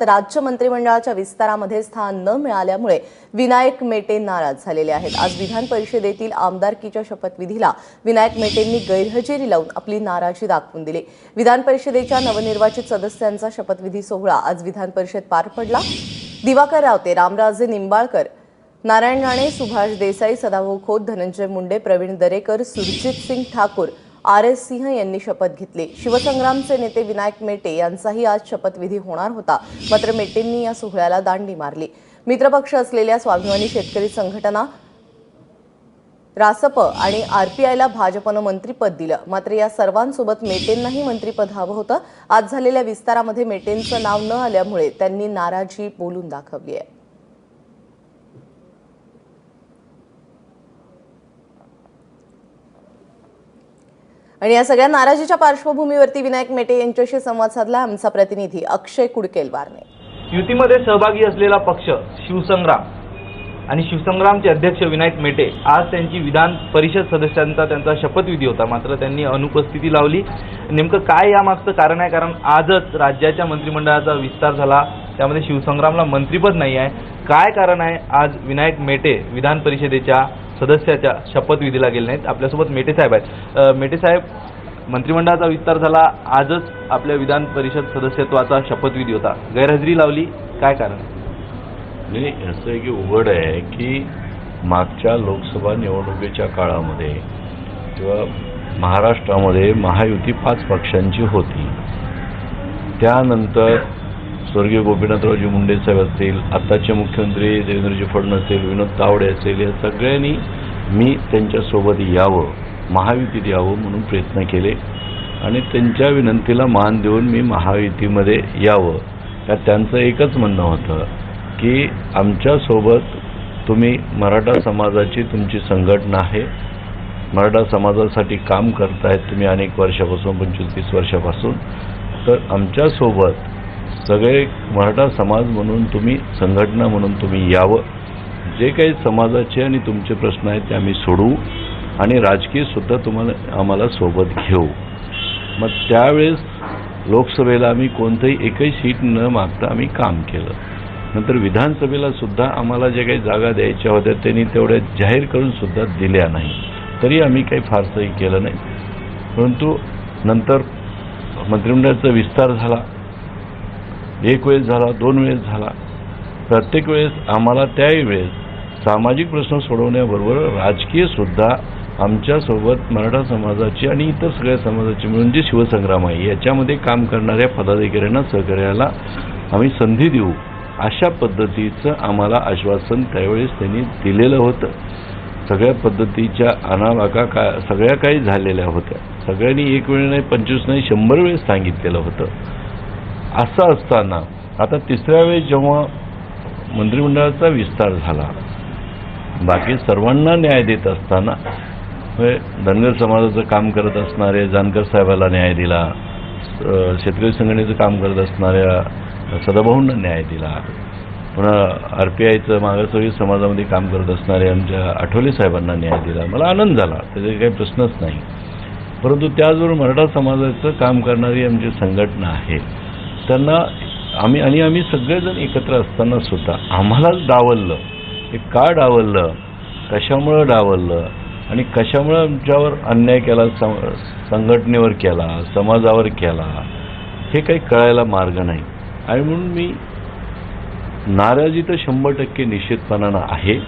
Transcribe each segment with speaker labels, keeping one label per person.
Speaker 1: राज्य मंत्रिमंडळाच्या विस्तारामध्ये स्थान न मिळाल्यामुळे विनायक मेटे नाराज झालेले आहेत। आज विधान परिषदेतील आमदारकीच्या शपथविधीला विनायक मेटेंनी गैरहजेरी लावून आपली नाराजी दाखवून दिली। विधान परिषदेच्या नवनिर्वाचित सदस्यांचा शपथविधी सोहळा आज विधान परिषद पार पडला। दिवाकर रावते, रामराजे निंबाळकर, नारायण राणे, सुभाष देसाई, सदाभाऊ खोत, धनंजय मुंडे, प्रवीण दरेकर, सुरजित सिंग ठाकूर, RS सिंह यांनी शपथ घेतली। शिवसंग्रामचे नेते विनायक मेटे यांचाही आज शपथविधी होणार होता, मात्र मेटेंनी या सोहळ्याला दांडी मारली। मित्रपक्ष असलेल्या स्वाभिमानी शेतकरी संघटना, रासप आणि RPIला भाजपनं मंत्रिपद दिलं, मात्र या सर्वांसोबत मेटेंनाही मंत्रिपद हवं होतं। आज झालेल्या विस्तारामध्ये मेटेंचं नाव न आल्यामुळे त्यांनी नाराजी बोलून दाखवली आहे। आणि या सगळ्या नाराजीच्या पार्श्वभूमीवरती विनायक मेटे यांच्याशी संवाद साधला आमचा प्रतिनिधी अक्षय कुडकेलवारने।
Speaker 2: युतीमध्ये सहभागी असलेला पक्ष शिवसंग्राम आणि शिवसंग्रामचे अध्यक्ष विनायक मेटे आज त्यांची विधान परिषद सदस्यांचा त्यांचा शपथविधी होता, मात्र त्यांनी अनुपस्थिती लावली। नेमकं काय यामागचं कारण आहे? कारण आजच राज्याच्या मंत्रिमंडळाचा विस्तार झाला, त्यामध्ये शिवसंग्रामला मंत्रिपद नाही आहे। काय कारण आहे आज विनायक मेटे विधान परिषदेच्या सदस्याच्या शपथविधीला गेले नाहीत? आपल्यासोबत मेटे साहेब आहेत। मेटे साहेब, मंत्रिमंडळाचा विस्तार झाला, आजच आपल्या विधान परिषद सदस्यत्वाचा शपथविधी होता, गैरहजेरी लावली, काय कारण?
Speaker 3: नाही, असं आहे की उघड आहे की मागच्या लोकसभा निवडणुकीच्या काळामध्ये किंवा महाराष्ट्रामध्ये महायुती 5 पक्षांची होती। त्यानंतर स्वर्गीय गोपीनाथरावजी मुंडे साहेब असतील, आताचे मुख्यमंत्री देवेंद्रजी फडणवीस असतील, विनोद तावडे असतील, या सगळ्यांनी मी त्यांच्यासोबत यावं, महायुतीत यावं म्हणून प्रयत्न केले आणि त्यांच्या विनंतीला मान देऊन मी महायुतीमध्ये यावं। त्यांचं एकच म्हणणं होतं की आमच्यासोबत तुम्ही मराठा समाजाची तुमची संघटना आहे, मराठा समाजासाठी काम करतायत तुम्ही अनेक वर्षापासून, 25-30 वर्षापासून, तर आमच्यासोबत सगळे मराठा समाज म्हणून तुम्ही, संघटना म्हणून तुम्ही यावं। जे काही समाजाचे आणि तुमचे प्रश्न आहेत ते आम्ही सोडवू आणि राजकीय सुद्धा आम्हाला सोबत घेऊ। मग त्यावेळेस लोकसभेला आम्ही कोणतंही एकही सीट न मागता आम्ही काम केलं। नंतर विधानसभेला सुद्धा आम्हाला जे काही जागा द्यायच्या होत्या त्यांनी तेवढ्या जाहीर करून सुद्धा दिल्या नाही, तरी आम्ही काही फारसंही केलं नाही। परंतु नंतर मंत्रिमंडळाचा विस्तार झाला, एक वेळेस झाला, 2 वेळेस झाला, प्रत्येक वेळेस आम्हाला त्याही वेळेस सामाजिक प्रश्न सोडवण्याबरोबर राजकीय सुद्धा आमच्यासोबत मराठा समाजाची आणि इतर सगळ्या समाजाची मिळून जे शिवसंग्राम आहे याच्यामध्ये काम करणाऱ्या पदाधिकाऱ्यांना, सहकार्याला आम्ही संधी देऊ, अशा पद्धतीचं आम्हाला आश्वासन त्यावेळेस त्यांनी दिलेलं होतं। सगळ्या पद्धतीच्या अनावाका सगळ्या काही झालेल्या होत्या, सगळ्यांनी एक वेळ नाही, 25 नाही, 100 वेळेस सांगितलेलं होतं। असं असताना आता तिसऱ्या वेळेस जेव्हा मंत्रिमंडळाचा विस्तार झाला, बाकी सर्वांना न्याय देत असताना धनगर समाजाचं काम करत असणारे जानकर साहेबाला न्याय दिला, शेतकरी संघटनेचं काम करत असणाऱ्या सदाभाऊंना न्याय दिला, पुन्हा RPIचं मागासवर्गीय समाजामध्ये काम करत असणारे आमच्या आठवले साहेबांना न्याय दिला। मला आनंद झाला, त्याचे काही प्रश्नच नाही। परंतु त्याचबरोबर मराठा समाजाचं काम करणारी आमची संघटना आहे, त्यांना आम्ही सगळेजण एकत्र असताना सुद्धा आम्हालाच डावललं। हे का डावललं, कशामुळं डावललं आणि कशामुळं आमच्यावर अन्याय केला, संघटनेवर केला, समाजावर केला, हे काही कळायला मार्ग नाही। आणि म्हणून मी नाराजी तर 100% निश्चितपणानं आहे।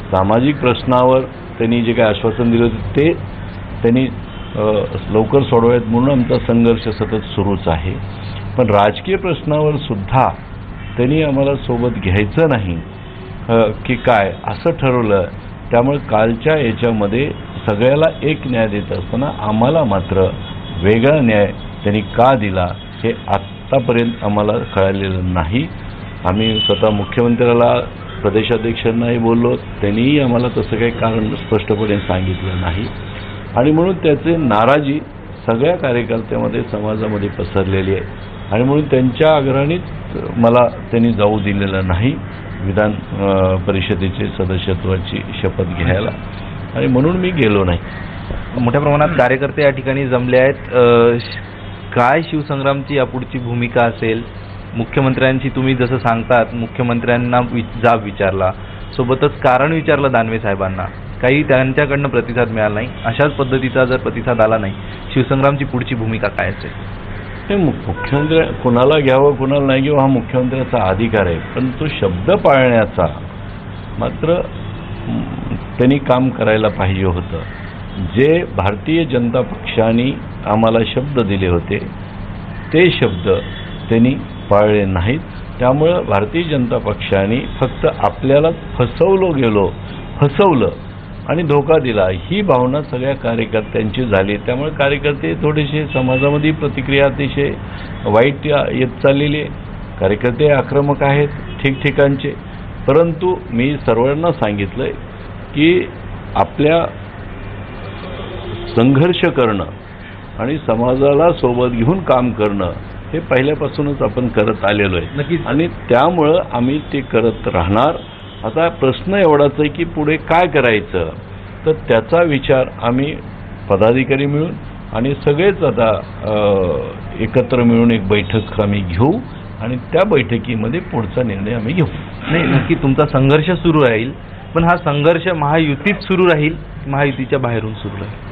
Speaker 3: सामाजिक प्रश्नावर त्यांनी जे काही आश्वासन दिलं ते त्यांनी लवकर सोडवायत म्हणून आमचा संघर्ष सतत सुरूच आहे। पण राजकीय प्रश्नावर सुद्धा त्यांनी आम्हाला सोबत घ्यायचं नाही की काय असं ठरवलं। त्यामुळे कालच्या याच्यामध्ये सगळ्याला एक न्याय देत असताना आम्हाला मात्र वेगळा न्याय त्यांनी का दिला हे आत्तापर्यंत आम्हाला कळलेलं नाही। आम्ही स्वतः मुख्यमंत्र्याला, प्रदेशाध्यक्षांनाही बोललो, त्यांनीही आम्हाला तसं काही कारण स्पष्टपणे सांगितलं नाही आणि म्हणून त्याचे नाराजी सगळ्या कार्यकर्त्यामध्ये, समाजामध्ये पसरलेली आहे आणि म्हणून त्यांच्या आग्रहानेच मला त्यांनी जाऊ दिलेलं नाही विधान परिषदेचे सदस्यत्वाची शपथ घ्यायला आणि म्हणून मी गेलो नाही।
Speaker 2: मोठ्या प्रमाणात कार्यकर्ते या ठिकाणी जमले आहेत, काय शिवसंग्रामची यापुढची भूमिका असेल? मुख्यमंत्र्यांची तुम्ही जसं सांगतात मुख्यमंत्र्यांना जाब विचारला, सोबतच कारण विचारलं दानवे साहेबांना, काही त्यांच्याकडनं प्रतिसाद मिळाला नाही. अशाच पद्धतीचा जर प्रतिसाद आला नाही, शिवसंग्रामची पुढची भूमिका काय असेल?
Speaker 3: हे मुख्यमंत्री कुणाला घ्यावं कुणाला नाही घ्यावं हा मुख्यमंत्र्याचा अधिकार आहे, पण तो शब्द पाळण्याचा मात्र त्यांनी काम करायला पाहिजे होतं. जे भारतीय जनता पक्षाने आम्हाला शब्द दिले होते ते शब्द त्यांनी पाळले नाहीत. त्यामुळं भारतीय जनता पक्षाने फक्त आपल्याला फसवलं आणि धोका दिला ही भावना सगळ्या कार्यकर्त्यांची झाली. त्यामुळे कार्यकर्ते थोडेसे समाजामध्ये प्रतिक्रिया अतिशय वाईट येत चाललेली आहे. कार्यकर्ते आक्रमक आहेत ठिकठिकाणचे, परंतु मी सर्वांना सांगितलंय की आपल्या संघर्ष करणं आणि समाजाला सोबत घेऊन काम करणं हे पहिल्यापासूनच आपण करत आलेलो आहे.
Speaker 2: नक्कीच.
Speaker 3: आणि त्यामुळं आम्ही ते करत राहणार. आता प्रश्न एवढाच आहे की पुढे काय करायचं, तर त्याचा विचार आम्ही पदाधिकारी मिळून आणि सगळेच आता एकत्र मिळून एक बैठक आम्ही घेऊ आणि त्या बैठकीमध्ये पुढचा निर्णय आम्ही घेऊ.
Speaker 2: नाही, नक्की तुमचा संघर्ष सुरू राहील, पण हा संघर्ष महायुतीत सुरू राहील, महायुतीच्या बाहेरून सुरू राहील?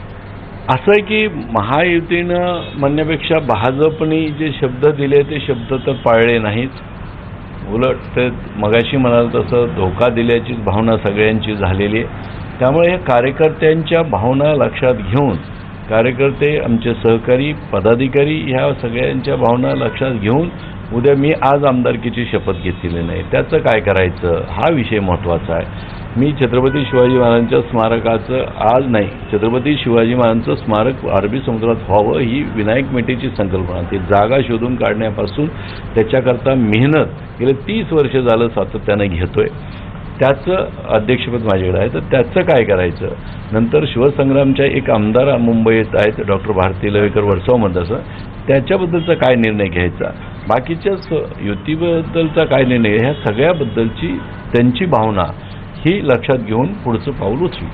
Speaker 3: असं आहे की महायुतीनं म्हणण्यापेक्षा भाजपने जे शब्द दिले ते शब्द तर पाळले नाहीत. उलट ते मगाशी म्हणाल तसं धोका दिल्याचीच भावना सगळ्यांची झालेली आहे. त्यामुळे हे कार्यकर्त्यांच्या भावना लक्षात घेऊन कार्यकर्ते आमचे सहकारी पदाधिकारी ह्या सगळ्यांच्या भावना लक्षात घेऊन उद्या मी आज आमदारकीची शपथ घेतलेली नाही, त्याचं काय करायचं हा विषय महत्त्वाचा आहे. मी छत्रपती शिवाजी महाराजांच्या स्मारकाचं आज नाही, छत्रपती शिवाजी महाराजांचं स्मारक अरबी समुद्रात व्हावं ही विनायक मेटेची संकल्पना. ती जागा शोधून काढण्यापासून त्याच्याकरता मेहनत गेले 30 वर्ष झालं सातत्यानं घेतोय. त्याचं अध्यक्षपद माझ्याकडे आहे, तर त्याचं काय करायचं. नंतर शिवसंग्रामच्या एक आमदार मुंबईत आहेत डॉक्टर भारती लवेकर वर्सोवा मतदार, त्याच्याबद्दलचा काय निर्णय घ्यायचा, बाकीच्याच युतीबद्दलचा काय निर्णय, ह्या सगळ्याबद्दलची त्यांची भावना ही लक्षात घेऊन पुढचं पाऊल उचलू.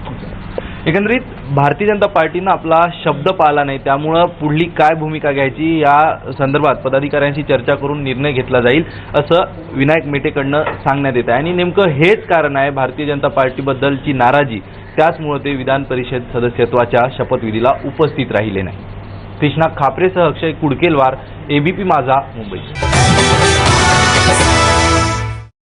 Speaker 2: एकंदरीत भारतीय जनता पार्टीनं आपला शब्द पाळला नाही, त्यामुळं पुढली काय भूमिका घ्यायची या संदर्भात पदाधिकाऱ्यांशी चर्चा करून निर्णय घेतला जाईल असं विनायक मेटेकडनं सांगण्यात येत आहे. आणि नेमकं हेच कारण आहे भारतीय जनता पार्टीबद्दलची नाराजी, त्याचमुळे ते विधान परिषद सदस्यत्वाच्या शपथविधीला उपस्थित राहिले नाही. कृष्णा खापरेसह अक्षय कुडकेलवार, ABP माझा, मुंबई.